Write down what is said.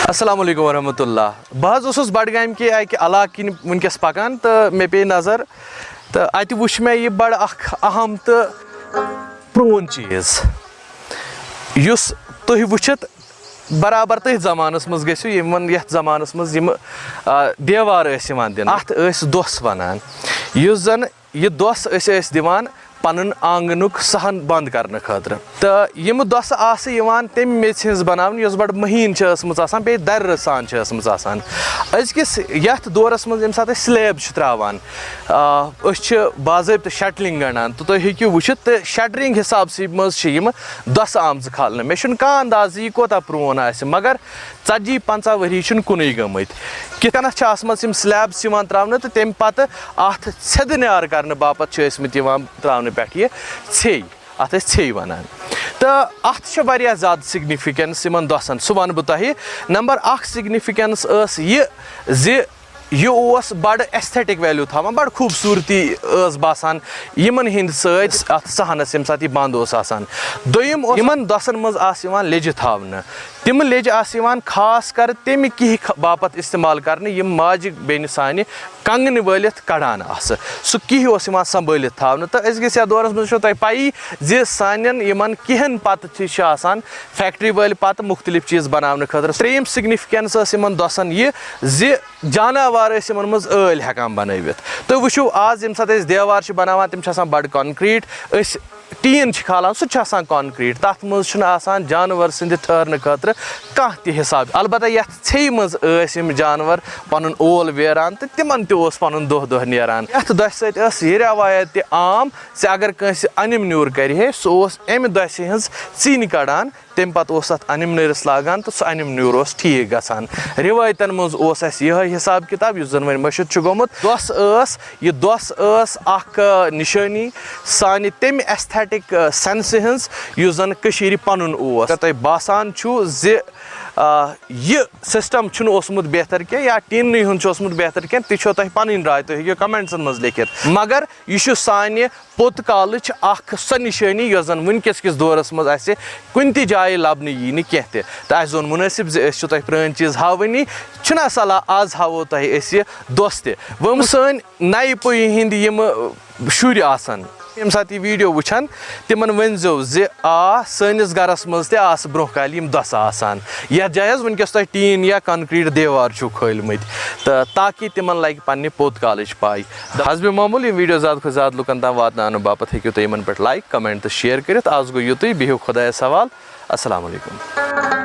अस्सलाम वालेकुम वरहमतुल्लाह। बह बडगाम के अकि इलाक़ वनकस पकान तो मे पे नज़र तो अत वुच मे यह बड़ अहम तो प्रोन चीज़ युस तुह वुचित बराबर तथ ज़मानस मज गसियो यमन यथ ज़मानस मज यम देवार दिन अत दोस वनान युस जन यह दोस दिवान पन आंगनुक सहन बंद करने खतर तो यम दोस तम मेज हज बनावन यस बड़ महीन पे दर सान अजकिस यथ दौरस मज यम सात स्लैब त्रावान बाज़ाब्त शटलिंग गंडान तो तुम हेकियो वुचित तो शटरिंग हिसाब से मज दोस आमज खालने मे कह अंदाज यह कोता प्रोन आसि मगर 40-50 वरी कुन गमत कितन स्लैब त्रावन तो तम पत अत छेदन्यार करने बापत त्रावन पे यह छे अत छे वनान तो अत ज़्यादा सिग्निफिकेंस इन दोसन सह वन बह तुह नंबर 1 सिग्निफिकेंस यह यह बड़ एस्थेटिक वैल्यू थवान बड़ खूबसूरती बासान यमन हिंद सत सहनस यम सात बंद दोयम यमन दोसन मज लेज थवन तिम लेज खास कर तमि कि बापत इस्तेमाल करने यम माज बेन सानि कंगन वलित कड़ान सह कि संभालित थवन तो अजकिस दौरस मज तुम पई ज सान यमन किहन पत फैक्ट्री वाल पत मुख्तलिफ चीज़ बनाने खतर त्रेयम सिग्निफिकेंस इन दोसन यह जानवर मज ٲलۍ हेकान बनवित तो वुचो आज यम सात देवार बनावान तम बड़ कॉन्क्रीट टीन खालान सह कॉन्क्रीट तथ मज जानवर सद ठहरने खतर कह हिसाब अलबत्ता ये छे मज जानवर पन ओल वेरान तो तिमन पन दह नेरान ये दस सह रवायत आम अगर कंस अनिम न्यूर करे सह अमि दस हज चीन कड़ान तम पत अनिम नरस लागान तो सह अनिम न्यूर ठीक गसान रिवायतन मज यह हिसाब किताब जन वो मशहूर गोमुत दोस यह दोस निशानी सान तम एस्थेटिक सेंस हज जन पन तुम बासान ज यह सिस्टम बेहतर कह या टीन हूँ बेहतर कह तुम तुम पन राय तुम हेको कमेंट्सन मज लिखित मगर यह सान पोत काल सो निशानी जन वनकस किस दौरस मज कुन जाए लबन यी कह तो जोन मुनासिब तुम प्रान चीज़ हावनी छुना सलाह आज हावो तुह दोस तम सन नई पुई हिंद यम शुर आसन यम सात यह वीडियो वुचान तिमन वनजो सनिस गरस मज ब्रोह काल यम दोस आसान यह जाय वनकस तुम टीन या कंक्रीट देवार खोलमत तो ताकि तिमन लगे पन्ने पोत कालच पाई हसब मामूल यह वीडियो ज़्यादा खुद ज़्यादा लुकन तम वातन बापत हेकियो तुम पे लाइक कमेंट तो शेयर कर आज गो युत बिहु खुदायस हवाल अस्सलाम वालेकुम।